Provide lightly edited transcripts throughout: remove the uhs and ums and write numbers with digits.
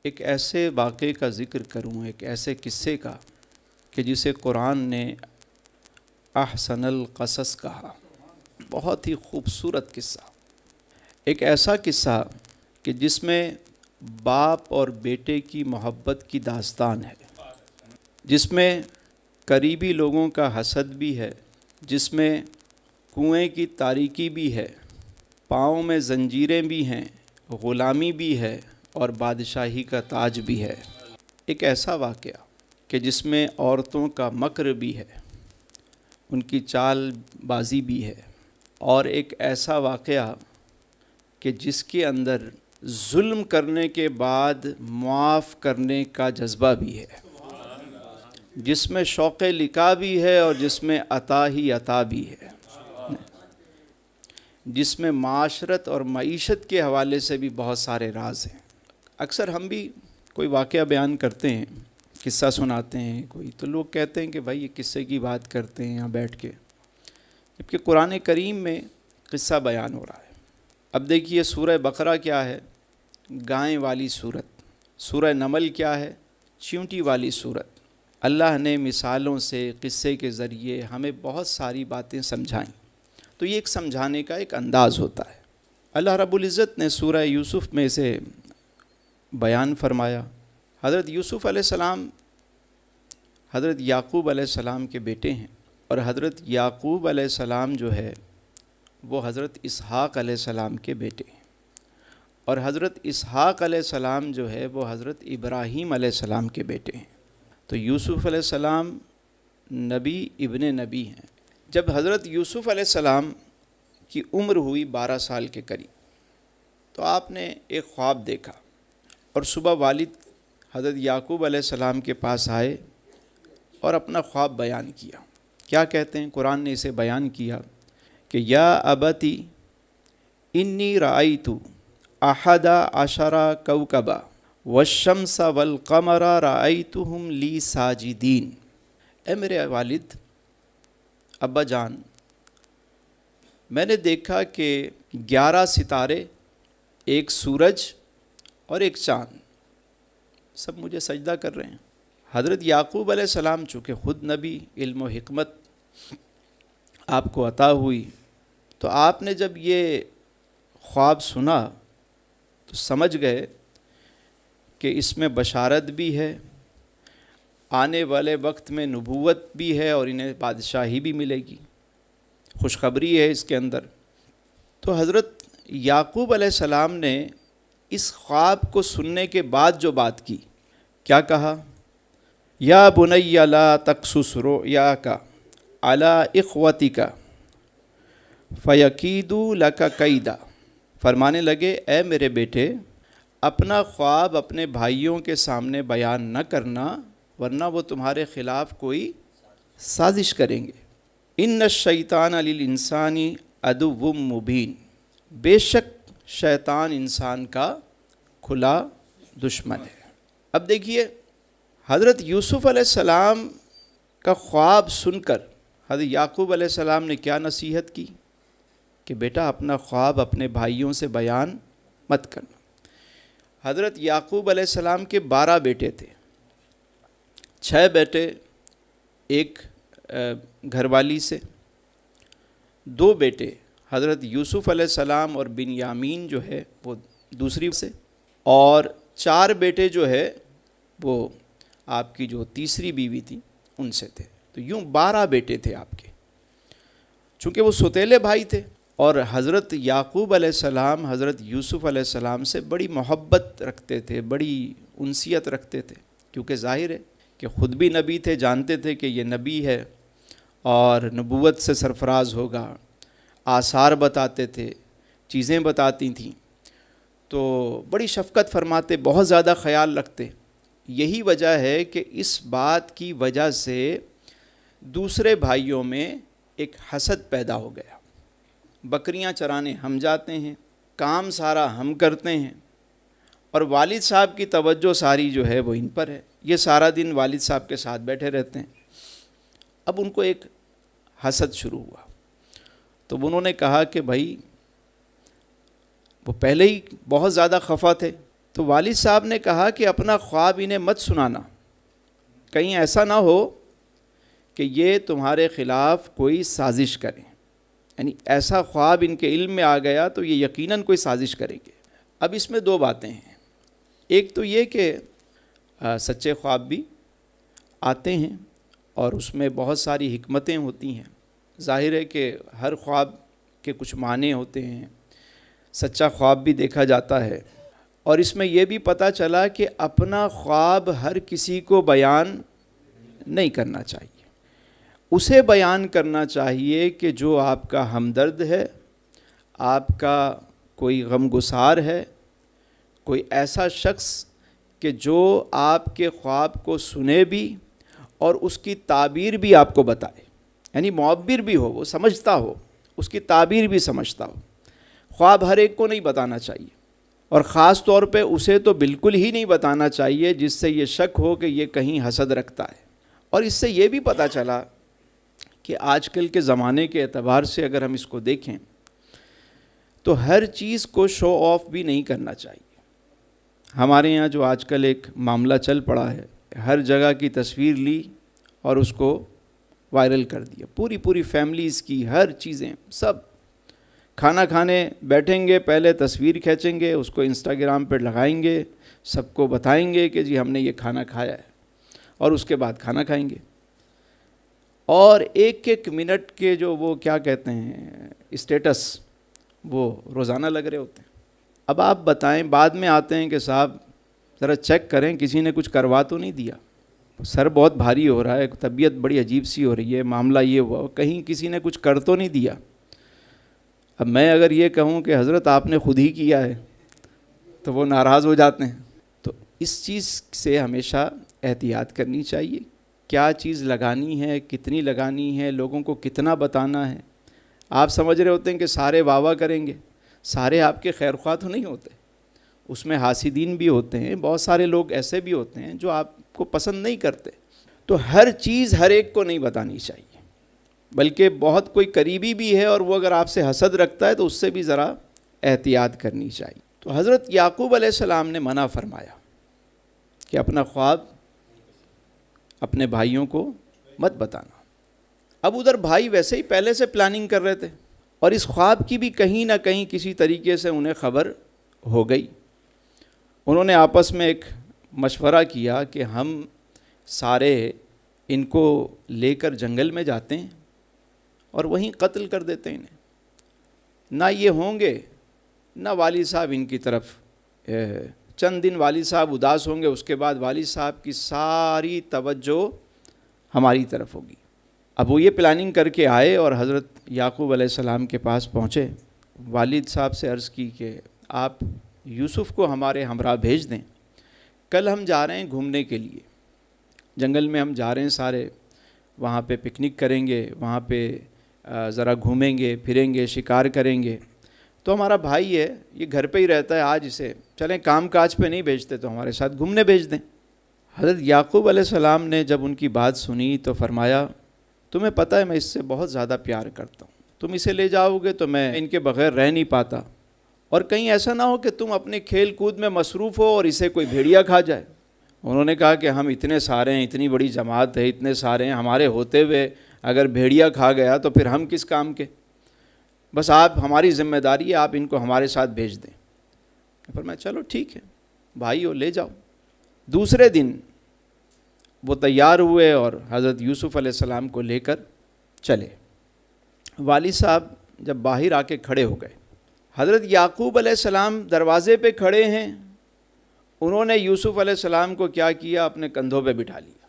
ایک ایسے واقعے کا ذکر کروں، ایک ایسے قصے کا کہ جسے قرآن نے احسن القصص کہا۔ بہت ہی خوبصورت قصہ، ایک ایسا قصہ کہ جس میں باپ اور بیٹے کی محبت کی داستان ہے، جس میں قریبی لوگوں کا حسد بھی ہے، جس میں کنویں کی تاریکی بھی ہے، پاؤں میں زنجیریں بھی ہیں، غلامی بھی ہے اور بادشاہی کا تاج بھی ہے۔ ایک ایسا واقعہ کہ جس میں عورتوں کا مکر بھی ہے، ان کی چال بازی بھی ہے، اور ایک ایسا واقعہ کہ جس کے اندر ظلم کرنے کے بعد معاف کرنے کا جذبہ بھی ہے، جس میں شوق لقاء بھی ہے اور جس میں عطا ہی عطا بھی ہے، جس میں معاشرت اور معیشت کے حوالے سے بھی بہت سارے راز ہیں۔ اکثر ہم بھی کوئی واقعہ بیان کرتے ہیں، قصہ سناتے ہیں کوئی، تو لوگ کہتے ہیں کہ بھائی یہ قصے کی بات کرتے ہیں یہاں بیٹھ کے، جبکہ قرآن کریم میں قصہ بیان ہو رہا ہے۔ اب دیکھیے سورہ بقرہ کیا ہے؟ گائیں والی صورت۔ سورہ نمل کیا ہے؟ چیونٹی والی صورت۔ اللہ نے مثالوں سے، قصے کے ذریعے ہمیں بہت ساری باتیں سمجھائیں، تو یہ ایک سمجھانے کا ایک انداز ہوتا ہے۔ اللہ رب العزت نے سورہ یوسف میں سے بیان فرمایا۔ حضرت یوسف علیہ السلام حضرت یعقوب علیہ السلام کے بیٹے ہیں، اور حضرت یعقوب علیہ السلام جو ہے وہ حضرت اسحاق علیہ السلام کے بیٹے ہیں، اور حضرت اسحاق علیہ السلام جو ہے وہ حضرت ابراہیم علیہ السلام کے بیٹے ہیں۔ تو یوسف علیہ السلام نبی ابن نبی ہیں۔ جب حضرت یوسف علیہ السلام کی عمر ہوئی 12 سال کے قریب، تو آپ نے ایک خواب دیکھا، اور صبح والد حضرت یعقوب علیہ السلام کے پاس آئے اور اپنا خواب بیان کیا۔ کیا کہتے ہیں؟ قرآن نے اسے بیان کیا کہ یا ابتی انی رأیت احد عشر کوکبا والشمس والقمر رأیتہم لی ساجدین۔ اے میرے والد، ابا جان، میں نے دیکھا کہ 11 ستارے، ایک سورج اور ایک چاند، سب مجھے سجدہ کر رہے ہیں۔ حضرت یعقوب علیہ السلام چونکہ خود نبی، علم و حکمت آپ کو عطا ہوئی، تو آپ نے جب یہ خواب سنا تو سمجھ گئے کہ اس میں بشارت بھی ہے، آنے والے وقت میں نبوت بھی ہے، اور انہیں بادشاہی بھی ملے گی، خوشخبری ہے اس کے اندر۔ تو حضرت یعقوب علیہ السلام نے اس خواب کو سننے کے بعد جو بات کی، کیا کہا؟ یا بنی لا تقصص رؤیاک علی اخوتک فیکیدوا لک کیدا۔ فرمانے لگے اے میرے بیٹے، اپنا خواب اپنے بھائیوں کے سامنے بیان نہ کرنا، ورنہ وہ تمہارے خلاف کوئی سازش کریں گے۔ ان الشیطان للانسان عدو مبین۔ بے شک شیطان انسان کا کھلا دشمن ہے۔ اب دیکھیے حضرت یوسف علیہ السلام کا خواب سن کر حضرت یعقوب علیہ السلام نے کیا نصیحت کی کہ بیٹا اپنا خواب اپنے بھائیوں سے بیان مت کرنا۔ حضرت یعقوب علیہ السلام کے 12 بیٹے تھے، 6 بیٹے ایک گھر والی سے، 2 بیٹے حضرت یوسف علیہ السلام اور بنیامین جو ہے وہ دوسری سے، اور 4 بیٹے جو ہے وہ آپ کی جو تیسری بیوی تھی ان سے تھے۔ تو یوں 12 بیٹے تھے آپ کے، چونکہ وہ سوتیلے بھائی تھے، اور حضرت یعقوب علیہ السلام حضرت یوسف علیہ السلام سے بڑی محبت رکھتے تھے، بڑی انسیت رکھتے تھے، کیونکہ ظاہر ہے کہ خود بھی نبی تھے، جانتے تھے کہ یہ نبی ہے اور نبوت سے سرفراز ہوگا، آثار بتاتے تھے، چیزیں بتاتی تھیں، تو بڑی شفقت فرماتے، بہت زیادہ خیال رکھتے۔ یہی وجہ ہے کہ اس بات کی وجہ سے دوسرے بھائیوں میں ایک حسد پیدا ہو گیا۔ بکریاں چرانے ہم جاتے ہیں، کام سارا ہم کرتے ہیں، اور والد صاحب کی توجہ ساری جو ہے وہ ان پر ہے، یہ سارا دن والد صاحب کے ساتھ بیٹھے رہتے ہیں۔ اب ان کو ایک حسد شروع ہوا، تو انہوں نے کہا کہ بھائی وہ پہلے ہی بہت زیادہ خفا تھے تو والد صاحب نے کہا کہ اپنا خواب انہیں مت سنانا، کہیں ایسا نہ ہو کہ یہ تمہارے خلاف کوئی سازش کریں، یعنی ایسا خواب ان کے علم میں آ گیا تو یہ یقیناً کوئی سازش کریں گے۔ اب اس میں دو باتیں ہیں، ایک تو یہ کہ سچے خواب بھی آتے ہیں اور اس میں بہت ساری حکمتیں ہوتی ہیں، ظاہر ہے کہ ہر خواب کے کچھ معنی ہوتے ہیں، سچا خواب بھی دیکھا جاتا ہے، اور اس میں یہ بھی پتہ چلا کہ اپنا خواب ہر کسی کو بیان نہیں کرنا چاہیے، اسے بیان کرنا چاہیے کہ جو آپ کا ہمدرد ہے، آپ کا کوئی غمگسار ہے، کوئی ایسا شخص کہ جو آپ کے خواب کو سنے بھی اور اس کی تعبیر بھی آپ کو بتائے، یعنی معبر بھی ہو، وہ سمجھتا ہو، اس کی تعبیر بھی سمجھتا ہو۔ خواب ہر ایک کو نہیں بتانا چاہیے، اور خاص طور پہ اسے تو بالکل ہی نہیں بتانا چاہیے جس سے یہ شک ہو کہ یہ کہیں حسد رکھتا ہے۔ اور اس سے یہ بھی پتہ چلا کہ آج کل کے زمانے کے اعتبار سے اگر ہم اس کو دیکھیں تو ہر چیز کو شو آف بھی نہیں کرنا چاہیے۔ ہمارے یہاں جو آج کل ایک معاملہ چل پڑا ہے، ہر جگہ کی تصویر لی اور اس کو وائرل کر دیا، پوری فیملیز کی ہر چیزیں، سب کھانا کھانے بیٹھیں گے، پہلے تصویر کھینچیں گے، اس کو انسٹاگرام پہ لگائیں گے، سب کو بتائیں گے کہ جی ہم نے یہ کھانا کھایا ہے، اور اس کے بعد کھانا کھائیں گے، اور ایک ایک منٹ کے جو وہ کیا کہتے ہیں اسٹیٹس، وہ روزانہ لگ رہے ہوتے ہیں۔ اب آپ بتائیں، بعد میں آتے ہیں کہ صاحب ذرا چیک کریں کسی نے کچھ کروا تو نہیں دیا، سر بہت بھاری ہو رہا ہے، طبیعت بڑی عجیب سی ہو رہی ہے، معاملہ یہ ہوا، کہیں کسی نے کچھ کر تو نہیں دیا۔ اب میں اگر یہ کہوں کہ حضرت آپ نے خود ہی کیا ہے تو وہ ناراض ہو جاتے ہیں۔ تو اس چیز سے ہمیشہ احتیاط کرنی چاہیے، کیا چیز لگانی ہے، کتنی لگانی ہے، لوگوں کو کتنا بتانا ہے۔ آپ سمجھ رہے ہوتے ہیں کہ سارے واہ واہ کریں گے، سارے آپ کے خیر خواہ تو نہیں ہوتے، اس میں حاسدین بھی ہوتے ہیں، بہت سارے لوگ ایسے بھی ہوتے ہیں جو آپ کو پسند نہیں کرتے۔ تو ہر چیز ہر ایک کو نہیں بتانی چاہیے، بلکہ بہت کوئی قریبی بھی ہے اور وہ اگر آپ سے حسد رکھتا ہے تو اس سے بھی ذرا احتیاط کرنی چاہیے۔ تو حضرت یعقوب علیہ السلام نے منع فرمایا کہ اپنا خواب اپنے بھائیوں کو مت بتانا۔ اب ادھر بھائی ویسے ہی پہلے سے پلاننگ کر رہے تھے، اور اس خواب کی بھی کہیں نہ کہیں کسی طریقے سے انہیں خبر ہو گئی۔ انہوں نے آپس میں ایک مشورہ کیا کہ ہم سارے ان کو لے کر جنگل میں جاتے ہیں اور وہیں قتل کر دیتے ہیں انہیں، نہ یہ ہوں گے نہ والد صاحب ان کی طرف، چند دن والد صاحب اداس ہوں گے، اس کے بعد والد صاحب کی ساری توجہ ہماری طرف ہوگی۔ اب وہ یہ پلاننگ کر کے آئے اور حضرت یعقوب علیہ السلام کے پاس پہنچے، والد صاحب سے عرض کی کہ آپ یوسف کو ہمارے ہمراہ بھیج دیں، کل ہم جا رہے ہیں گھومنے کے لیے، جنگل میں ہم جا رہے ہیں سارے، وہاں پہ پکنک کریں گے، وہاں پہ ذرا گھومیں گے پھریں گے، شکار کریں گے، تو ہمارا بھائی ہے یہ گھر پہ ہی رہتا ہے، آج اسے چلیں کام کاج پہ نہیں بھیجتے تو ہمارے ساتھ گھومنے بھیج دیں۔ حضرت یعقوب علیہ السلام نے جب ان کی بات سنی تو فرمایا تمہیں پتہ ہے میں اس سے بہت زیادہ پیار کرتا ہوں، تم اسے لے جاؤ گے تو میں ان کے بغیر رہ نہیں پاتا، اور کہیں ایسا نہ ہو کہ تم اپنے کھیل کود میں مصروف ہو اور اسے کوئی بھیڑیا کھا جائے۔ انہوں نے کہا کہ ہم اتنے سارے ہیں، اتنی بڑی جماعت ہے، اتنے سارے ہیں، ہمارے ہوتے ہوئے اگر بھیڑیا کھا گیا تو پھر ہم کس کام کے، بس آپ ہماری ذمہ داری ہے، آپ ان کو ہمارے ساتھ بھیج دیں۔ فرمایا چلو ٹھیک ہے بھائی ہو، لے جاؤ۔ دوسرے دن وہ تیار ہوئے اور حضرت یوسف علیہ السلام کو لے کر چلے۔ والد صاحب جب باہر آ کے کھڑے ہو گئے، حضرت یعقوب علیہ السلام دروازے پہ کھڑے ہیں، انہوں نے یوسف علیہ السلام کو کیا کیا، اپنے کندھوں پہ بٹھا لیا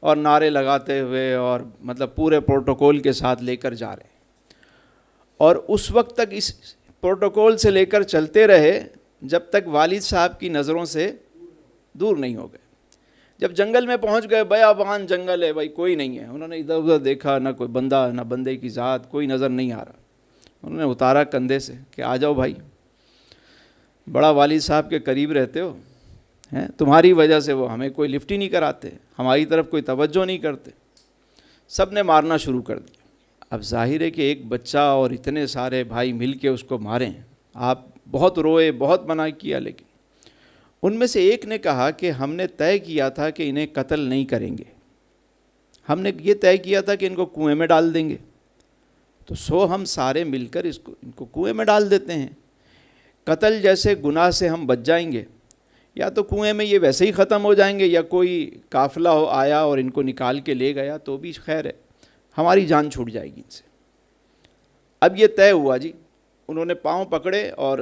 اور نعرے لگاتے ہوئے اور مطلب پورے پروٹوکول کے ساتھ لے کر جا رہے ہیں، اور اس وقت تک اس پروٹوکول سے لے کر چلتے رہے جب تک والد صاحب کی نظروں سے دور نہیں ہو گئے۔ جب جنگل میں پہنچ گئے، بیابان جنگل ہے بھائی، کوئی نہیں ہے، انہوں نے ادھر ادھر دیکھا، نہ کوئی بندہ نہ بندے کی ذات، کوئی نظر نہیں آ رہا۔ انہوں نے اتارا کندھے سے کہ آ جاؤ بھائی، بڑا والد صاحب کے قریب رہتے ہو، تمہاری وجہ سے وہ ہمیں کوئی لفٹ ہی نہیں کراتے، ہماری طرف کوئی توجہ نہیں کرتے۔ سب نے مارنا شروع کر دیا۔ اب ظاہر ہے کہ ایک بچہ اور اتنے سارے بھائی مل کے اس کو ماریں، آپ بہت روئے، بہت منع کیا، لیکن ان میں سے ایک نے کہا کہ ہم نے طے کیا تھا کہ انہیں قتل نہیں کریں گے، ہم نے یہ طے کیا تھا کہ ان کو کنویں میں ڈال دیں گے، تو سو ہم سارے مل کر ان کو کنویں میں ڈال دیتے ہیں، قتل جیسے گناہ سے ہم بچ جائیں گے، یا تو کنویں میں یہ ویسے ہی ختم ہو جائیں گے، یا کوئی قافلہ آیا اور ان کو نکال کے لے گیا تو بھی خیر ہے، ہماری جان چھوٹ جائے گی ان سے۔ اب یہ طے ہوا جی، انہوں نے پاؤں پکڑے اور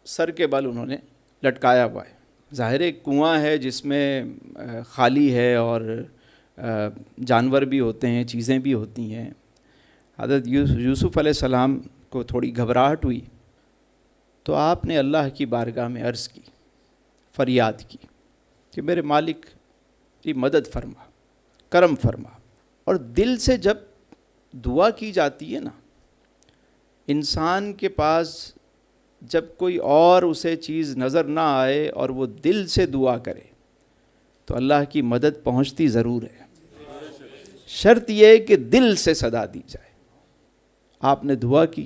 سر کے بل انہوں نے لٹکایا ہوا ہے۔ ظاہر ایک کنواں ہے جس میں خالی ہے اور جانور بھی ہوتے ہیں، چیزیں بھی ہوتی ہیں۔ حضرت یوسف علیہ السلام کو تھوڑی گھبراہٹ ہوئی تو آپ نے اللہ کی بارگاہ میں عرض کی، فریاد کی کہ میرے مالک کی مدد فرما، کرم فرما۔ اور دل سے جب دعا کی جاتی ہے نا، انسان کے پاس جب کوئی اور اسے چیز نظر نہ آئے اور وہ دل سے دعا کرے تو اللہ کی مدد پہنچتی ضرور ہے، شرط یہ ہے کہ دل سے صدا دی جائے۔ آپ نے دعا کی،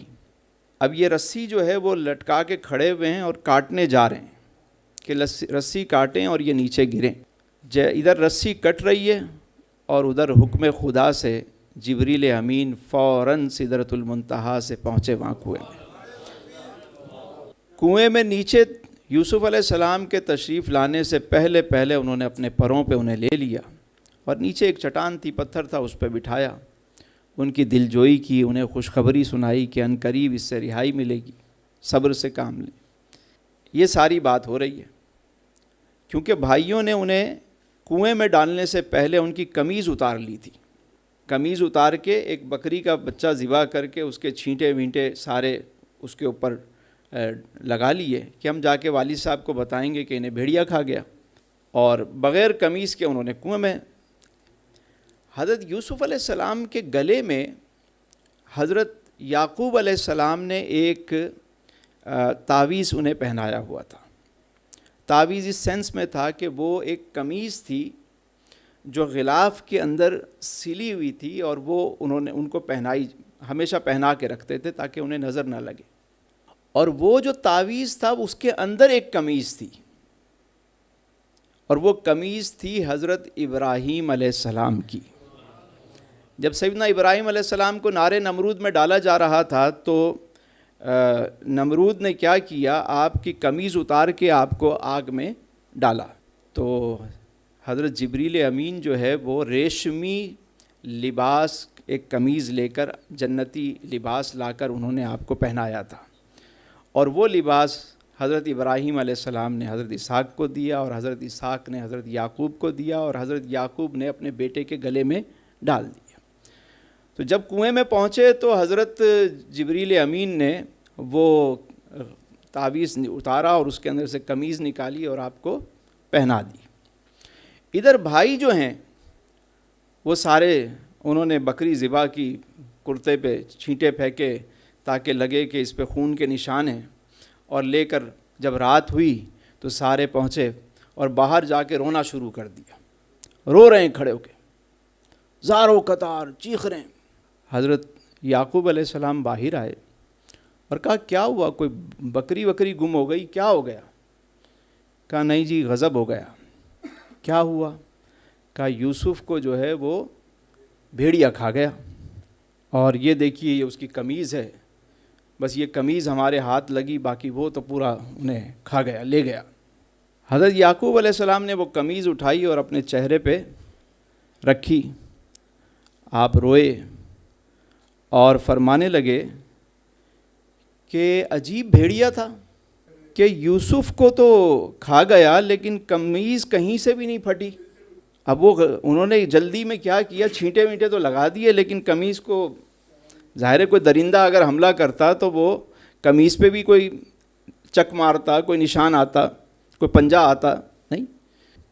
اب یہ رسی جو ہے وہ لٹکا کے کھڑے ہوئے ہیں اور کاٹنے جا رہے ہیں کہ رسی کاٹیں اور یہ نیچے گریں۔ ادھر رسی کٹ رہی ہے اور ادھر حکم خدا سے جبریل امین فوراً سدرۃ المنتہا سے پہنچے وہاں کنویں میں نیچے یوسف علیہ السلام کے تشریف لانے سے پہلے انہوں نے اپنے پروں پہ انہیں لے لیا اور نیچے ایک چٹان تھی، پتھر تھا، اس پہ بٹھایا، ان کی دل جوئی کی، انہیں خوشخبری سنائی کہ ان قریب اس سے رہائی ملے گی، صبر سے کام لیں۔ یہ ساری بات ہو رہی ہے کیونکہ بھائیوں نے انہیں کنویں میں ڈالنے سے پہلے ان کی قمیض اتار لی تھی، قمیض اتار کے ایک بکری کا بچہ ذبح کر کے اس کے چھینٹے وینٹے سارے اس کے اوپر لگا لیے کہ ہم جا کے والد صاحب کو بتائیں گے کہ انہیں بھیڑیا کھا گیا، اور بغیر قمیض کے انہوں نے کنویں میں۔ حضرت یوسف علیہ السلام کے گلے میں حضرت یعقوب علیہ السلام نے ایک تعویذ انہیں پہنایا ہوا تھا۔ تعویذ اس سینس میں تھا کہ وہ ایک قمیض تھی جو غلاف کے اندر سلی ہوئی تھی، اور وہ انہوں نے ان کو پہنائی، ہمیشہ پہنا کے رکھتے تھے تاکہ انہیں نظر نہ لگے، اور وہ جو تعویذ تھا اس کے اندر ایک قمیض تھی، اور وہ قمیض تھی حضرت ابراہیم علیہ السلام کی۔ جب سیدنا ابراہیم علیہ السلام کو نارے نمرود میں ڈالا جا رہا تھا تو نمرود نے کیا کیا، آپ کی قمیض اتار کے آپ کو آگ میں ڈالا، تو حضرت جبریل امین جو ہے وہ ریشمی لباس، ایک قمیض لے کر، جنتی لباس لا کر انہوں نے آپ کو پہنایا تھا، اور وہ لباس حضرت ابراہیم علیہ السلام نے حضرت اسحاق کو دیا، اور حضرت اسحاق نے حضرت یعقوب کو دیا، اور حضرت یعقوب نے اپنے بیٹے کے گلے میں ڈال دیا۔ تو جب کنویں میں پہنچے تو حضرت جبریل امین نے وہ تعویذ اتارا اور اس کے اندر سے قمیض نکالی اور آپ کو پہنا دی۔ ادھر بھائی جو ہیں وہ سارے انہوں نے بکری ذبح کی، کرتے پہ چھینٹے پھینکے تاکہ لگے کہ اس پہ خون کے نشان ہیں، اور لے کر جب رات ہوئی تو سارے پہنچے اور باہر جا کے رونا شروع کر دیا، رو رہے ہیں کھڑے ہو کے، زاروں قطار چیخ رہے ہیں۔ حضرت یعقوب علیہ السلام باہر آئے اور کہا کیا ہوا، کوئی بکری وکری گم ہو گئی، کیا ہو گیا؟ کہا نہیں جی غضب ہو گیا۔ کیا ہوا؟ کہا یوسف کو جو ہے وہ بھیڑیا کھا گیا، اور یہ دیکھیے یہ اس کی قمیض ہے، بس یہ قمیض ہمارے ہاتھ لگی، باقی وہ تو پورا انہیں کھا گیا، لے گیا۔ حضرت یعقوب علیہ السلام نے وہ قمیض اٹھائی اور اپنے چہرے پہ رکھی، آپ روئے اور فرمانے لگے کہ عجیب بھیڑیا تھا کہ یوسف کو تو کھا گیا لیکن قمیض کہیں سے بھی نہیں پھٹی۔ اب وہ انہوں نے جلدی میں کیا کیا، چھینٹے وینٹے تو لگا دیے، لیکن قمیض کو، ظاہر ہے کوئی درندہ اگر حملہ کرتا تو وہ قمیض پہ بھی کوئی چک مارتا، کوئی نشان آتا، کوئی پنجہ آتا، نہیں۔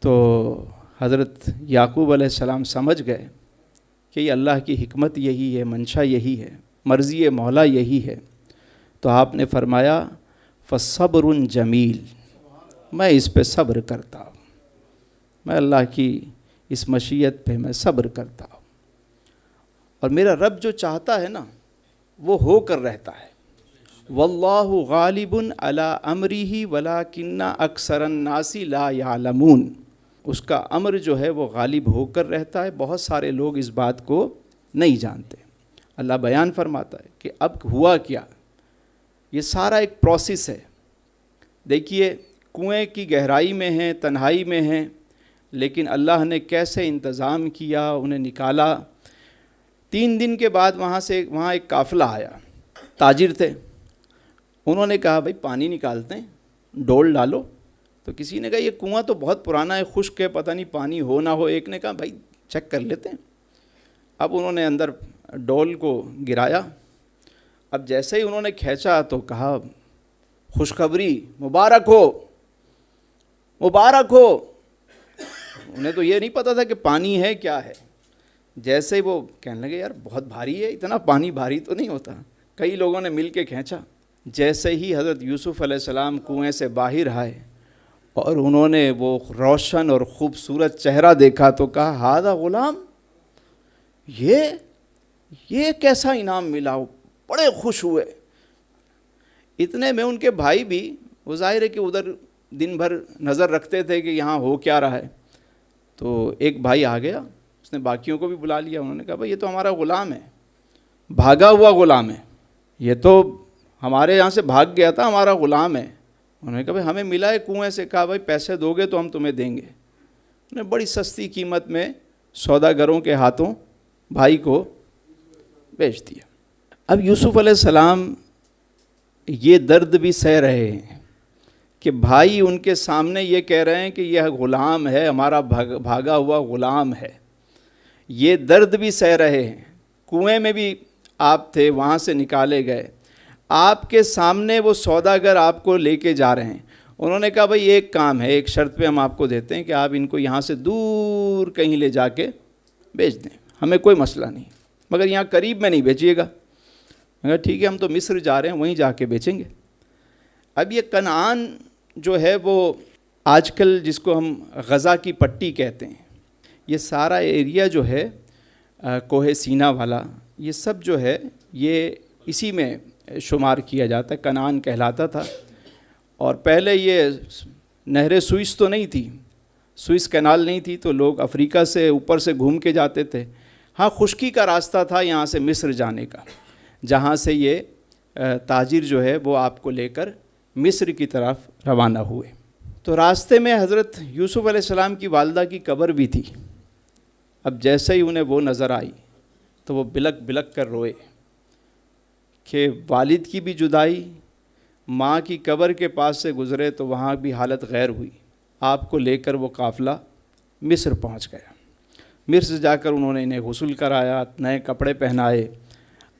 تو حضرت یعقوب علیہ السلام سمجھ گئے کہ یہ اللہ کی حکمت یہی ہے، منشا یہی ہے، مرضی مولا یہی ہے۔ تو آپ نے فرمایا فصبر جمیل، میں اس پہ صبر کرتا ہوں، میں اللہ کی اس مشیت پہ میں صبر کرتا ہوں، اور میرا رب جو چاہتا ہے نا وہ ہو کر رہتا ہے، واللہ غالب علی امرہ ولکن اکثر الناس لا یعلمون، اس کا امر جو ہے وہ غالب ہو کر رہتا ہے، بہت سارے لوگ اس بات کو نہیں جانتے۔ اللہ بیان فرماتا ہے کہ اب ہوا کیا، یہ سارا ایک پروسیس ہے۔ دیکھیے کنویں کی گہرائی میں ہیں، تنہائی میں ہیں، لیکن اللہ نے کیسے انتظام کیا، انہیں نکالا۔ 3 دن کے بعد وہاں ایک قافلہ آیا، تاجر تھے، انہوں نے کہا بھائی پانی نکالتے ہیں، ڈول ڈالو۔ تو کسی نے کہا یہ کنواں تو بہت پرانا ہے، خشک ہے، پتہ نہیں پانی ہو نہ ہو۔ ایک نے کہا بھائی چیک کر لیتے ہیں۔ اب انہوں نے اندر ڈول کو گرایا، اب جیسے ہی انہوں نے کھینچا تو کہا خوشخبری، مبارک ہو مبارک ہو۔ انہیں تو یہ نہیں پتہ تھا کہ پانی ہے کیا ہے۔ جیسے ہی وہ کہنے لگے یار بہت بھاری ہے، اتنا پانی بھاری تو نہیں ہوتا۔ کئی لوگوں نے مل کے کھینچا۔ جیسے ہی حضرت یوسف علیہ السلام کنویں سے باہر آئے اور انہوں نے وہ روشن اور خوبصورت چہرہ دیکھا تو کہا ہذا غلام، یہ کیسا انعام ملا، بڑے خوش ہوئے۔ اتنے میں ان کے بھائی بھی، وہ ظاہر ہے کہ ادھر دن بھر نظر رکھتے تھے کہ یہاں ہو کیا رہا ہے، تو ایک بھائی آ گیا، اس نے باقیوں کو بھی بلا لیا۔ انہوں نے کہا بھائی یہ تو ہمارا غلام ہے، بھاگا ہوا غلام ہے، یہ تو ہمارے یہاں سے بھاگ گیا تھا، ہمارا غلام ہے۔ انہوں نے کہا بھائی ہمیں ملا ہے کنویں سے۔ کہا بھائی پیسے دو گے تو ہم تمہیں دیں گے۔ انہوں نے بڑی سستی قیمت میں سوداگروں کے ہاتھوں بھائی کو بیچ دیا۔ اب یوسف علیہ السلام یہ درد بھی سہ رہے ہیں کہ بھائی ان کے سامنے یہ کہہ رہے ہیں کہ یہ غلام ہے، ہمارا بھاگا ہوا غلام ہے۔ یہ درد بھی سہ رہے ہیں، کنویں میں بھی آپ تھے، وہاں سے نکالے گئے، آپ کے سامنے وہ سوداگر آپ کو لے کے جا رہے ہیں۔ انہوں نے کہا بھائی ایک کام ہے، ایک شرط پہ ہم آپ کو دیتے ہیں کہ آپ ان کو یہاں سے دور کہیں لے جا کے بیچ دیں، ہمیں کوئی مسئلہ نہیں، مگر یہاں قریب میں نہیں بیچیے گا۔ مگر ٹھیک ہے ہم تو مصر جا رہے ہیں، وہیں جا کے بیچیں گے۔ اب یہ کنعان جو ہے وہ آج کل جس کو ہم غزہ کی پٹی کہتے ہیں، یہ سارا ایریا جو ہے کوہ سینا والا، یہ سب جو ہے یہ اسی میں شمار کیا جاتا ہے، کنعان کہلاتا تھا۔ اور پہلے یہ نہر سوئس تو نہیں تھی، سوئس کینال نہیں تھی، تو لوگ افریقہ سے اوپر سے گھوم کے جاتے تھے۔ ہاں خشکی کا راستہ تھا یہاں سے مصر جانے کا، جہاں سے یہ تاجر جو ہے وہ آپ کو لے کر مصر کی طرف روانہ ہوئے۔ تو راستے میں حضرت یوسف علیہ السلام کی والدہ کی قبر بھی تھی۔ اب جیسے ہی انہیں وہ نظر آئی تو وہ بلک بلک کر روئے کہ والد کی بھی جدائی، ماں کی قبر کے پاس سے گزرے تو وہاں بھی حالت غیر ہوئی۔ آپ کو لے کر وہ قافلہ مصر پہنچ گیا۔ مصر جا کر انہوں نے انہیں غسل کرایا، نئے کپڑے پہنائے۔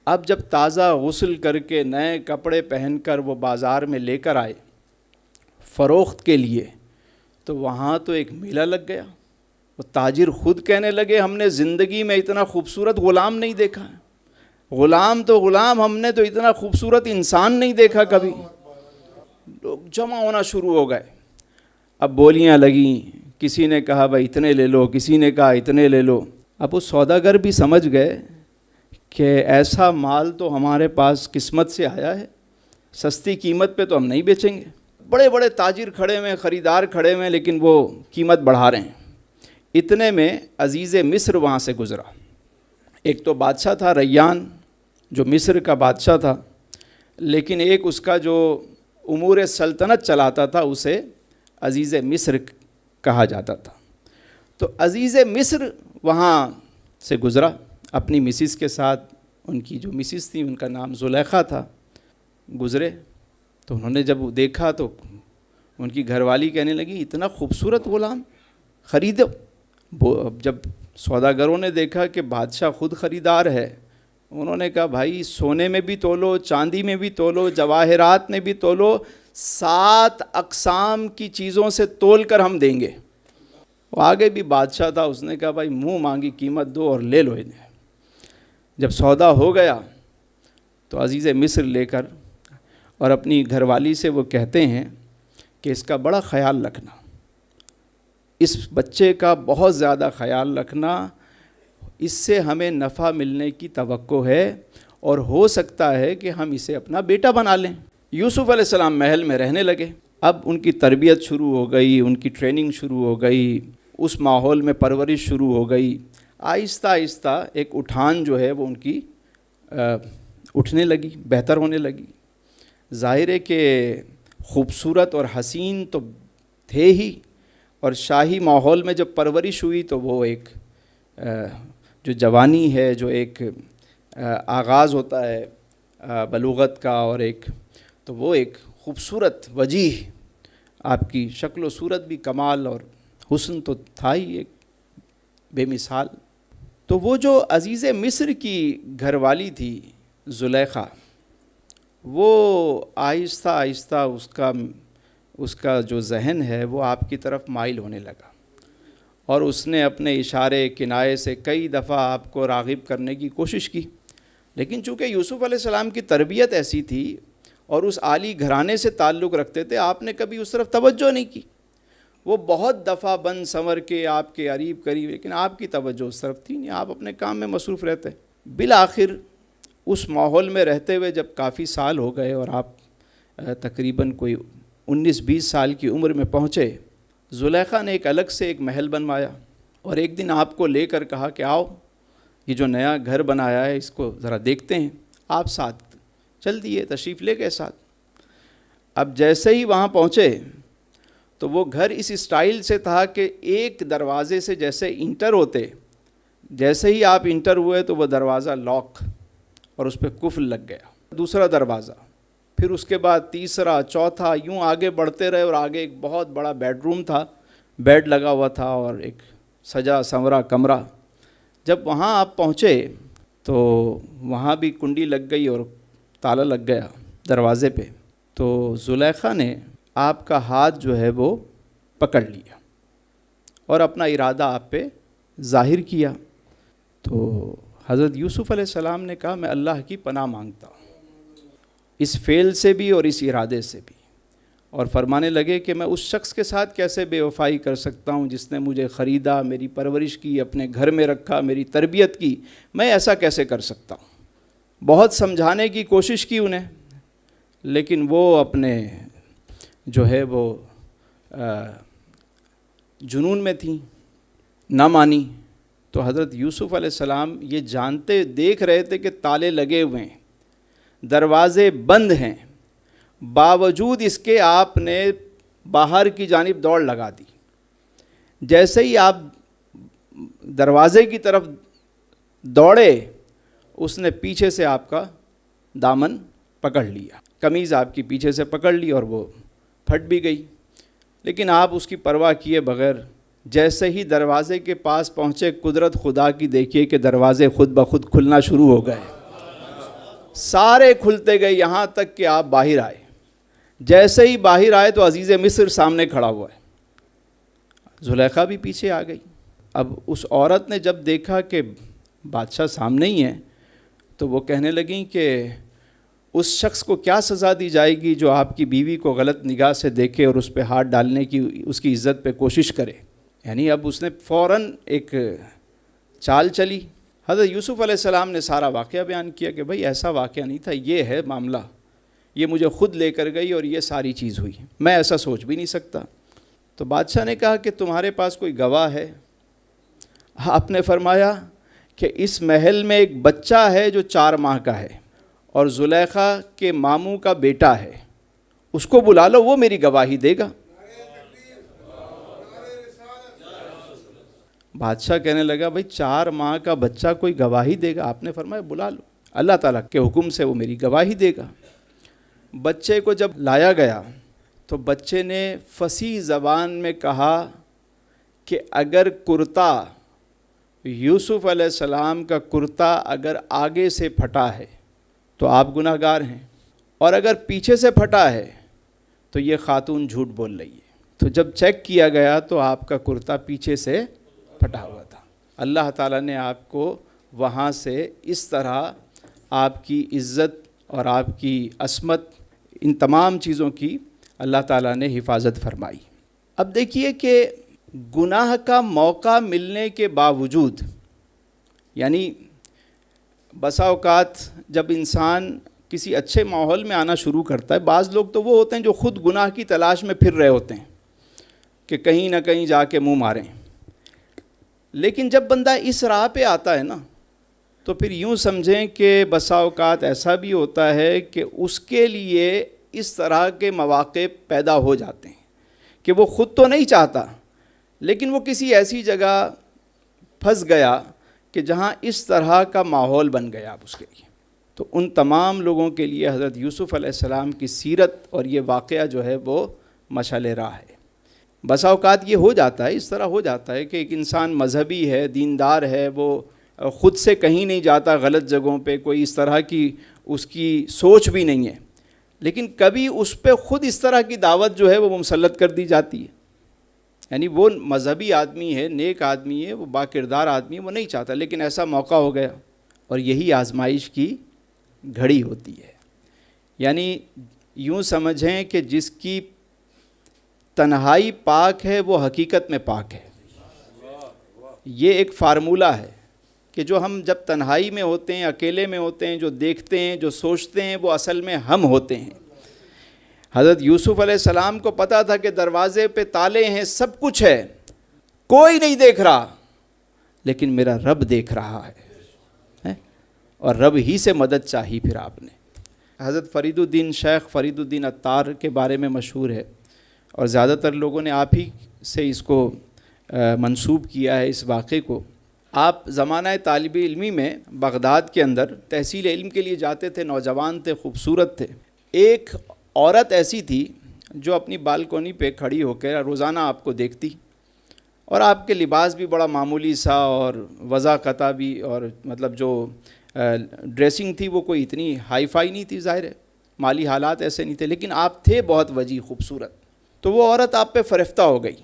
اب جب تازہ غسل کر کے نئے کپڑے پہن کر وہ بازار میں لے کر آئے فروخت کے لیے، تو وہاں تو ایک میلہ لگ گیا۔ وہ تاجر خود کہنے لگے ہم نے زندگی میں اتنا خوبصورت غلام نہیں دیکھا، غلام تو غلام، ہم نے تو اتنا خوبصورت انسان نہیں دیکھا کبھی۔ لوگ جمع ہونا شروع ہو گئے۔ اب بولیاں لگیں، کسی نے کہا بھائی اتنے لے لو، کسی نے کہا اتنے لے لو۔ اب وہ سوداگر بھی سمجھ گئے کہ ایسا مال تو ہمارے پاس قسمت سے آیا ہے، سستی قیمت پہ تو ہم نہیں بیچیں گے۔ بڑے بڑے تاجر کھڑے ہوئے، خریدار کھڑے ہوئے، لیکن وہ قیمت بڑھا رہے ہیں۔ اتنے میں عزیز مصر وہاں سے گزرا۔ ایک تو بادشاہ تھا ریان جو مصر کا بادشاہ تھا، لیکن ایک اس کا جو امور سلطنت چلاتا تھا اسے عزیز مصر کہا جاتا تھا۔ تو عزیز مصر وہاں سے گزرا اپنی مسز کے ساتھ، ان کی جو مسز تھی ان کا نام زلیخا تھا، گزرے۔ تو انہوں نے جب دیکھا تو ان کی گھر والی کہنے لگی اتنا خوبصورت غلام خریدو۔ جب سوداگروں نے دیکھا کہ بادشاہ خود خریدار ہے، انہوں نے کہا بھائی سونے میں بھی تولو، چاندی میں بھی تولو، جواہرات میں بھی تولو، 7 اقسام کی چیزوں سے تول کر ہم دیں گے۔ وہ آگے بھی بادشاہ تھا، اس نے کہا بھائی منہ مانگی قیمت دو اور لے لو انہیں۔ جب سودا ہو گیا تو عزیز مصر لے کر اور اپنی گھر والی سے وہ کہتے ہیں کہ اس کا بڑا خیال رکھنا، اس بچے کا بہت زیادہ خیال رکھنا، اس سے ہمیں نفع ملنے کی توقع ہے، اور ہو سکتا ہے کہ ہم اسے اپنا بیٹا بنا لیں۔ یوسف علیہ السلام محل میں رہنے لگے۔ اب ان کی تربیت شروع ہو گئی، ان کی ٹریننگ شروع ہو گئی، اس ماحول میں پرورش شروع ہو گئی۔ آہستہ آہستہ ایک اٹھان جو ہے وہ ان کی اٹھنے لگی، بہتر ہونے لگی۔ ظاہر ہے کہ خوبصورت اور حسین تو تھے ہی، اور شاہی ماحول میں جب پرورش ہوئی تو وہ ایک جو جوانی ہے، جو ایک آغاز ہوتا ہے بلوغت کا، اور ایک تو وہ ایک خوبصورت وجیح، آپ کی شکل و صورت بھی کمال اور حسن تو تھا ہی ایک بے مثال۔ تو وہ جو عزیز مصر کی گھر والی تھی زلیخا، وہ آہستہ آہستہ اس کا جو ذہن ہے وہ آپ کی طرف مائل ہونے لگا، اور اس نے اپنے اشارے کنائے سے کئی دفعہ آپ کو راغب کرنے کی کوشش کی، لیکن چونکہ یوسف علیہ السلام کی تربیت ایسی تھی اور اس عالی گھرانے سے تعلق رکھتے تھے، آپ نے کبھی اس طرف توجہ نہیں کی۔ وہ بہت دفعہ بن سنور کے آپ کے قریب، لیکن آپ کی توجہ اس طرف تھی نہیں، آپ اپنے کام میں مصروف رہتے۔ بالآخر اس ماحول میں رہتے ہوئے جب کافی سال ہو گئے اور آپ تقریباً کوئی 19-20 سال کی عمر میں پہنچے، زلیخا نے ایک الگ سے ایک محل بنوایا، اور ایک دن آپ کو لے کر کہا کہ آؤ، یہ جو نیا گھر بنایا ہے اس کو ذرا دیکھتے ہیں۔ آپ ساتھ چل دیے، تشریف لے گئے ساتھ۔ اب جیسے ہی وہاں پہنچے تو وہ گھر اس اسٹائل سے تھا کہ ایک دروازے سے جیسے انٹر ہوتے، جیسے ہی آپ انٹر ہوئے تو وہ دروازہ لاک اور اس پہ قفل لگ گیا۔ دوسرا دروازہ، پھر اس کے بعد تیسرا، چوتھا، یوں آگے بڑھتے رہے، اور آگے ایک بہت بڑا بیڈ روم تھا، بیڈ لگا ہوا تھا اور ایک سجا سنورا کمرہ۔ جب وہاں آپ پہنچے تو وہاں بھی کنڈی لگ گئی اور تالا لگ گیا دروازے پہ۔ تو زلیخا نے آپ کا ہاتھ جو ہے وہ پکڑ لیا اور اپنا ارادہ آپ پہ ظاہر کیا۔ تو حضرت یوسف علیہ السلام نے کہا، میں اللہ کی پناہ مانگتا ہوں اس فعل سے بھی اور اس ارادے سے بھی، اور فرمانے لگے کہ میں اس شخص کے ساتھ کیسے بے وفائی کر سکتا ہوں جس نے مجھے خریدا، میری پرورش کی، اپنے گھر میں رکھا، میری تربیت کی، میں ایسا کیسے کر سکتا ہوں۔ بہت سمجھانے کی کوشش کی انہیں، لیکن وہ اپنے جو ہے وہ جنون میں تھیں، نہ مانی۔ تو حضرت یوسف علیہ السلام یہ جانتے دیکھ رہے تھے کہ تالے لگے ہوئے ہیں، دروازے بند ہیں، باوجود اس کے آپ نے باہر کی جانب دوڑ لگا دی۔ جیسے ہی آپ دروازے کی طرف دوڑے، اس نے پیچھے سے آپ کا دامن پکڑ لیا، قمیض آپ کی پیچھے سے پکڑ لی اور وہ پھٹ بھی گئی، لیکن آپ اس کی پرواہ کیے بغیر جیسے ہی دروازے کے پاس پہنچے، قدرت خدا کی دیکھیے کہ دروازے خود بخود کھلنا شروع ہو گئے، سارے کھلتے گئے، یہاں تک کہ آپ باہر آئے۔ جیسے ہی باہر آئے تو عزیز مصر سامنے کھڑا ہوا ہے، زلیخا بھی پیچھے آ گئی۔ اب اس عورت نے جب دیکھا کہ بادشاہ سامنے ہی ہے تو وہ کہنے لگیں کہ اس شخص کو کیا سزا دی جائے گی جو آپ کی بیوی کو غلط نگاہ سے دیکھے اور اس پہ ہاتھ ڈالنے کی، اس کی عزت پہ کوشش کرے۔ یعنی اب اس نے فوراً ایک چال چلی۔ حضرت یوسف علیہ السلام نے سارا واقعہ بیان کیا کہ بھئی ایسا واقعہ نہیں تھا، یہ ہے معاملہ، یہ مجھے خود لے کر گئی اور یہ ساری چیز ہوئی، میں ایسا سوچ بھی نہیں سکتا۔ تو بادشاہ نے کہا کہ تمہارے پاس کوئی گواہ ہے؟ آپ نے فرمایا کہ اس محل میں ایک بچہ ہے جو 4 ماہ کا ہے اور زلیخا کے ماموں کا بیٹا ہے، اس کو بلا لو، وہ میری گواہی دے گا۔ بادشاہ کہنے لگا بھئی 4 ماہ کا بچہ کوئی گواہی دے گا؟ آپ نے فرمایا بلا لو، اللہ تعالیٰ کے حکم سے وہ میری گواہی دے گا۔ بچے کو جب لایا گیا تو بچے نے فصیح زبان میں کہا کہ اگر کرتا، یوسف علیہ السلام کا کرتا اگر آگے سے پھٹا ہے تو آپ گناہ گار ہیں، اور اگر پیچھے سے پھٹا ہے تو یہ خاتون جھوٹ بول رہی ہے۔ تو جب چیک کیا گیا تو آپ کا کرتا پیچھے سے پھٹا ہوا تھا۔ اللہ تعالیٰ نے آپ کو وہاں سے اس طرح آپ کی عزت اور آپ کی عصمت، ان تمام چیزوں کی اللہ تعالیٰ نے حفاظت فرمائی۔ اب دیکھیے کہ گناہ کا موقع ملنے کے باوجود، یعنی بسا اوقات جب انسان کسی اچھے ماحول میں آنا شروع کرتا ہے، بعض لوگ تو وہ ہوتے ہیں جو خود گناہ کی تلاش میں پھر رہے ہوتے ہیں کہ کہیں نہ کہیں جا کے منہ ماریں، لیکن جب بندہ اس راہ پہ آتا ہے نا تو پھر یوں سمجھیں کہ بسا اوقات ایسا بھی ہوتا ہے کہ اس کے لیے اس طرح کے مواقع پیدا ہو جاتے ہیں کہ وہ خود تو نہیں چاہتا، لیکن وہ کسی ایسی جگہ پھنس گیا کہ جہاں اس طرح کا ماحول بن گیا اب اس کے لیے۔ تو ان تمام لوگوں کے لیے حضرت یوسف علیہ السلام کی سیرت اور یہ واقعہ جو ہے وہ مشعل راہ ہے۔ بسا اوقات یہ ہو جاتا ہے، اس طرح ہو جاتا ہے کہ ایک انسان مذہبی ہے، دیندار ہے، وہ خود سے کہیں نہیں جاتا غلط جگہوں پہ، کوئی اس طرح کی اس کی سوچ بھی نہیں ہے، لیکن کبھی اس پہ خود اس طرح کی دعوت جو ہے وہ مسلط کر دی جاتی ہے۔ یعنی وہ مذہبی آدمی ہے، نیک آدمی ہے، وہ باکردار آدمی ہے، وہ نہیں چاہتا، لیکن ایسا موقع ہو گیا، اور یہی آزمائش کی گھڑی ہوتی ہے۔ یعنی یوں سمجھیں کہ جس کی تنہائی پاک ہے وہ حقیقت میں پاک ہے۔ یہ ایک فارمولہ ہے کہ جو ہم جب تنہائی میں ہوتے ہیں، اکیلے میں ہوتے ہیں، جو دیکھتے ہیں، جو سوچتے ہیں، وہ اصل میں ہم ہوتے ہیں۔ حضرت یوسف علیہ السلام کو پتہ تھا کہ دروازے پہ تالے ہیں، سب کچھ ہے، کوئی نہیں دیکھ رہا، لیکن میرا رب دیکھ رہا ہے، اور رب ہی سے مدد چاہی پھر آپ نے۔ حضرت فرید الدین، شیخ فرید الدین عطار کے بارے میں مشہور ہے، اور زیادہ تر لوگوں نے آپ ہی سے اس کو منسوب کیا ہے اس واقعے کو۔ آپ زمانہ طالب علمی میں بغداد کے اندر تحصیل علم کے لیے جاتے تھے، نوجوان تھے، خوبصورت تھے۔ ایک عورت ایسی تھی جو اپنی بالکونی پہ کھڑی ہو کے روزانہ آپ کو دیکھتی، اور آپ کے لباس بھی بڑا معمولی سا اور وضاقتہ بھی، اور مطلب جو ڈریسنگ تھی وہ کوئی اتنی ہائی فائی نہیں تھی، ظاہر ہے مالی حالات ایسے نہیں تھے، لیکن آپ تھے بہت وجیح، خوبصورت۔ تو وہ عورت آپ پہ فرفتہ ہو گئی۔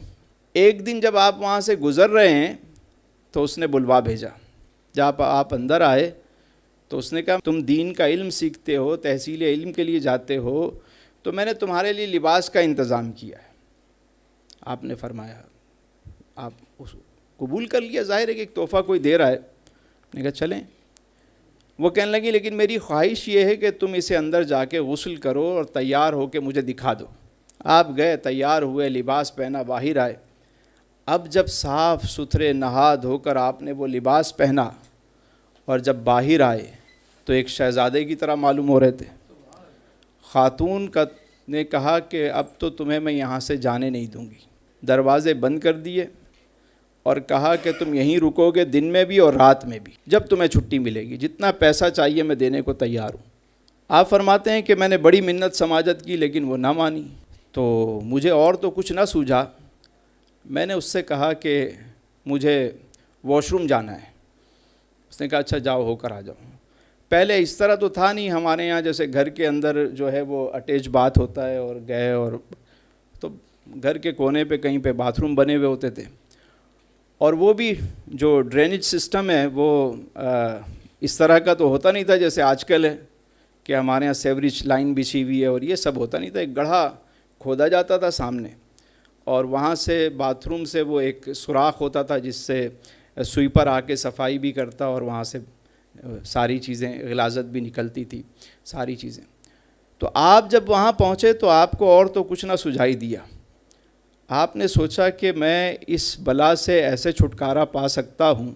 ایک دن جب آپ وہاں سے گزر رہے ہیں تو اس نے بلوا بھیجا۔ جب آپ اندر آئے تو اس نے کہا تم دین کا علم سیکھتے ہو، تحصیل علم کے لیے جاتے ہو، تو میں نے تمہارے لیے لباس کا انتظام کیا ہے۔ آپ نے فرمایا، آپ اس قبول کر لیا، ظاہر ہے کہ ایک تحفہ کوئی دے رہا ہے۔ نے کہا چلیں۔ وہ کہنے لگی لیکن میری خواہش یہ ہے کہ تم اسے اندر جا کے غسل کرو اور تیار ہو کے مجھے دکھا دو۔ آپ گئے، تیار ہوئے، لباس پہنا، باہر آئے۔ اب جب صاف ستھرے نہا دھو کر آپ نے وہ لباس پہنا اور جب باہر آئے تو ایک شہزادے کی طرح معلوم ہو رہے تھے۔ خاتون نے کہا کہ اب تو تمہیں میں یہاں سے جانے نہیں دوں گی۔ دروازے بند کر دیے اور کہا کہ تم یہیں رکو گے دن میں بھی اور رات میں بھی، جب تمہیں چھٹی ملے گی، جتنا پیسہ چاہیے میں دینے کو تیار ہوں۔ آپ فرماتے ہیں کہ میں نے بڑی منت سماجت کی لیکن وہ نہ مانی، تو مجھے اور تو کچھ نہ سوجھا۔ میں نے اس سے کہا کہ مجھے واش روم جانا ہے۔ اس نے کہا اچھا جاؤ، ہو کر آ جاؤ۔ پہلے اس طرح تو تھا نہیں، ہمارے یہاں جیسے گھر کے اندر جو ہے وہ اٹیچ باتھ ہوتا ہے، اور گئے اور تو گھر کے کونے پہ کہیں پہ باتھ روم بنے ہوئے ہوتے تھے، اور وہ بھی جو ڈرینیج سسٹم ہے وہ اس طرح کا تو ہوتا نہیں تھا جیسے آج کل ہے کہ ہمارے یہاں سیوریج لائن بچھی ہوئی ہے، اور یہ سب ہوتا نہیں تھا۔ ایک گڑھا کھودا جاتا تھا سامنے، اور وہاں سے باتھ روم سے وہ ایک سوراخ ہوتا تھا جس سے سوئیپر آ کے صفائی بھی کرتا، اور وہاں سے ساری چیزیں، غلاظت بھی نکلتی تھی، ساری چیزیں۔ تو آپ جب وہاں پہنچے تو آپ کو اور تو کچھ نہ سجھائی دیا۔ آپ نے سوچا کہ میں اس بلا سے ایسے چھٹکارا پا سکتا ہوں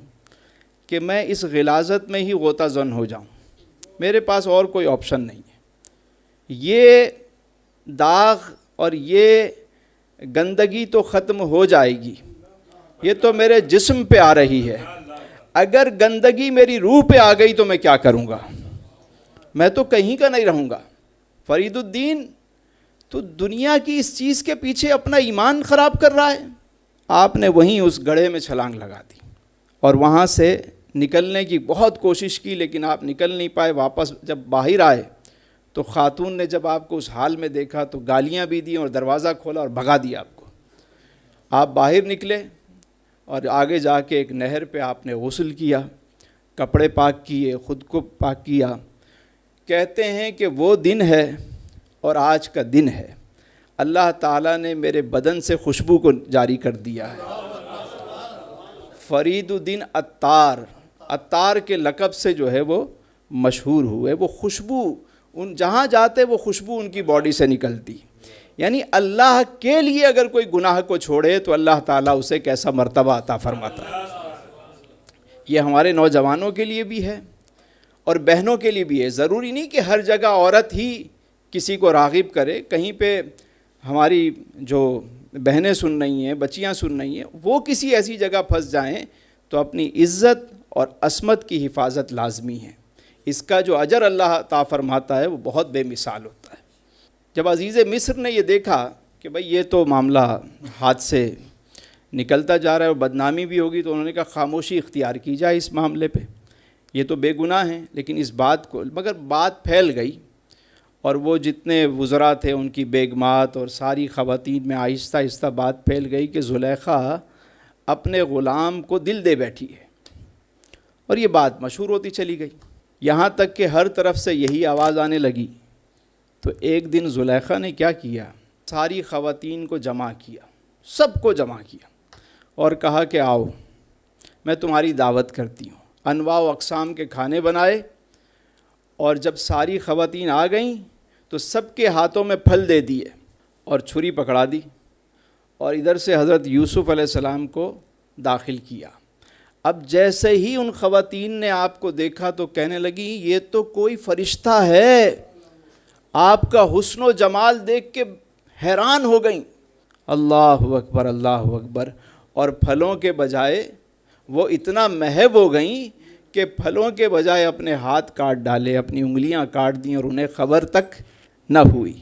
کہ میں اس غلاظت میں ہی غوطہ زن ہو جاؤں، میرے پاس اور کوئی آپشن نہیں ہے۔ یہ داغ اور یہ گندگی تو ختم ہو جائے گی، یہ تو میرے جسم پہ آ رہی ہے، اگر گندگی میری روح پہ آ گئی تو میں کیا کروں گا؟ میں تو کہیں کا نہیں رہوں گا۔ فرید الدین تو دنیا کی اس چیز کے پیچھے اپنا ایمان خراب کر رہا ہے۔ آپ نے وہیں اس گڑھے میں چھلانگ لگا دی، اور وہاں سے نکلنے کی بہت کوشش کی لیکن آپ نکل نہیں پائے۔ واپس جب باہر آئے تو خاتون نے جب آپ کو اس حال میں دیکھا تو گالیاں بھی دیں اور دروازہ کھولا اور بھگا دیا آپ کو۔ آپ باہر نکلے اور آگے جا کے ایک نہر پہ آپ نے غسل کیا، کپڑے پاک کیے، خود کو پاک کیا۔ کہتے ہیں کہ وہ دن ہے اور آج کا دن ہے، اللہ تعالیٰ نے میرے بدن سے خوشبو کو جاری کر دیا ہے۔ فرید الدین عطار، عطار کے لقب سے جو ہے وہ مشہور ہوئے، وہ خوشبو ان جہاں جاتے وہ خوشبو ان کی باڈی سے نکلتی. یعنی اللہ کے لیے اگر کوئی گناہ کو چھوڑے تو اللہ تعالیٰ اسے کیسا مرتبہ عطا فرماتا ہے. یہ ہمارے نوجوانوں کے لیے بھی ہے اور بہنوں کے لیے بھی ہے. ضروری نہیں کہ ہر جگہ عورت ہی کسی کو راغب کرے. کہیں پہ ہماری جو بہنیں سن رہی ہیں، بچیاں سن رہی ہیں، وہ کسی ایسی جگہ پھنس جائیں تو اپنی عزت اور عصمت کی حفاظت لازمی ہے. اس کا جو اجر اللہ عطا فرماتا ہے وہ بہت بے مثال ہوتا ہے. جب عزیز مصر نے یہ دیکھا کہ بھئی یہ تو معاملہ ہاتھ سے نکلتا جا رہا ہے اور بدنامی بھی ہوگی، تو انہوں نے کہا خاموشی اختیار کی جائے اس معاملے پہ. یہ تو بے گناہ ہیں، لیکن اس بات کو، مگر بات پھیل گئی اور وہ جتنے وزراء تھے ان کی بیگمات اور ساری خواتین میں آہستہ آہستہ بات پھیل گئی کہ زلیخا اپنے غلام کو دل دے بیٹھی ہے. اور یہ بات مشہور ہوتی چلی گئی، یہاں تک کہ ہر طرف سے یہی آواز آنے لگی. تو ایک دن زلیخا نے کیا کیا، ساری خواتین کو جمع کیا، سب کو جمع کیا اور کہا کہ آؤ میں تمہاری دعوت کرتی ہوں. انواع و اقسام کے کھانے بنائے اور جب ساری خواتین آ گئیں تو سب کے ہاتھوں میں پھل دے دیے اور چھری پکڑا دی اور ادھر سے حضرت یوسف علیہ السلام کو داخل کیا. اب جیسے ہی ان خواتین نے آپ کو دیکھا تو کہنے لگی یہ تو کوئی فرشتہ ہے. آپ کا حسن و جمال دیکھ کے حیران ہو گئیں. اللہ اکبر، اللہ اکبر. اور پھلوں کے بجائے وہ اتنا محب ہو گئیں کہ پھلوں کے بجائے اپنے ہاتھ کاٹ ڈالے، اپنی انگلیاں کاٹ دیں اور انہیں خبر تک نہ ہوئی.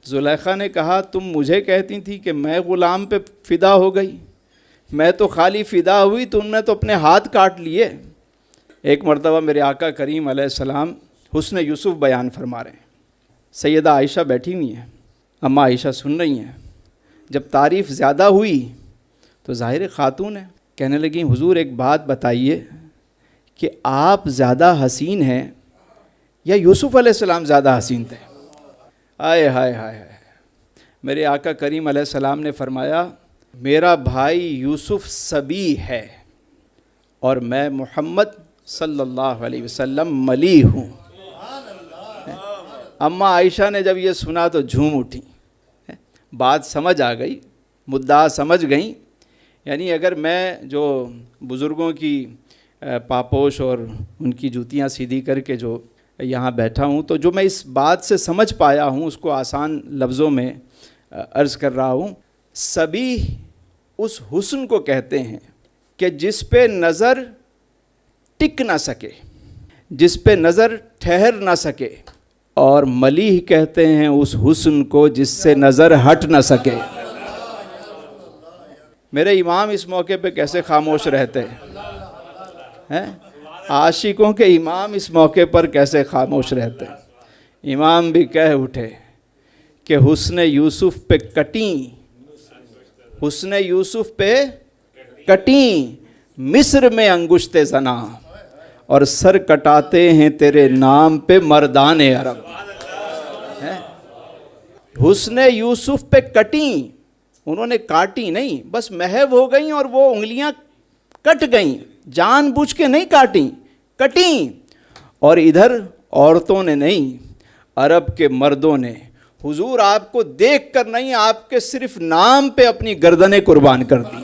زلیخا نے کہا تم مجھے کہتی تھی کہ میں غلام پہ فدا ہو گئی، میں تو خالی فدا ہوئی، تم نے تو اپنے ہاتھ کاٹ لیے. ایک مرتبہ میرے آقا کریم علیہ السلام حسن یوسف بیان فرما رہے ہیں. سیدہ عائشہ بیٹھی ہوئی ہیں، اماں عائشہ سن رہی ہیں. جب تعریف زیادہ ہوئی تو ظاہر خاتون ہے، کہنے لگیں حضور ایک بات بتائیے کہ آپ زیادہ حسین ہیں یا یوسف علیہ السلام زیادہ حسین تھے؟ آئے ہائے ہائے ہائے. میرے آقا کریم علیہ السلام نے فرمایا میرا بھائی یوسف صبی ہے اور میں محمد صلی اللہ علیہ وسلم ملی ہوں. اماں عائشہ نے جب یہ سنا تو جھوم اٹھی. بات سمجھ آ گئی، مدعا سمجھ گئیں. یعنی اگر میں جو بزرگوں کی پاپوش اور ان کی جوتیاں سیدھی کر کے جو یہاں بیٹھا ہوں تو جو میں اس بات سے سمجھ پایا ہوں اس کو آسان لفظوں میں عرض کر رہا ہوں. سبی اس حسن کو کہتے ہیں کہ جس پہ نظر ٹک نہ سکے، جس پہ نظر ٹھہر نہ سکے، اور ملیح کہتے ہیں اس حسن کو جس سے نظر ہٹ نہ سکے. میرے امام اس موقع پہ کیسے خاموش رہتے ہیں؟ عاشقوں کے امام اس موقع پر کیسے خاموش رہتے ہیں؟ امام بھی کہہ اٹھے کہ حسن یوسف پہ کٹیں، حسن یوسف پہ کٹیں مصر میں انگشت زنا، اور سر کٹاتے ہیں تیرے نام پہ مردان عرب. حسن یوسف پہ کٹیں، انہوں نے کاٹی نہیں، بس محب ہو گئیں اور وہ انگلیاں کٹ گئیں، جان بوجھ کے نہیں کاٹیں، کٹیں. اور ادھر عورتوں نے نہیں، عرب کے مردوں نے حضور آپ کو دیکھ کر نہیں، آپ کے صرف نام پہ اپنی گردنیں قربان کر دی.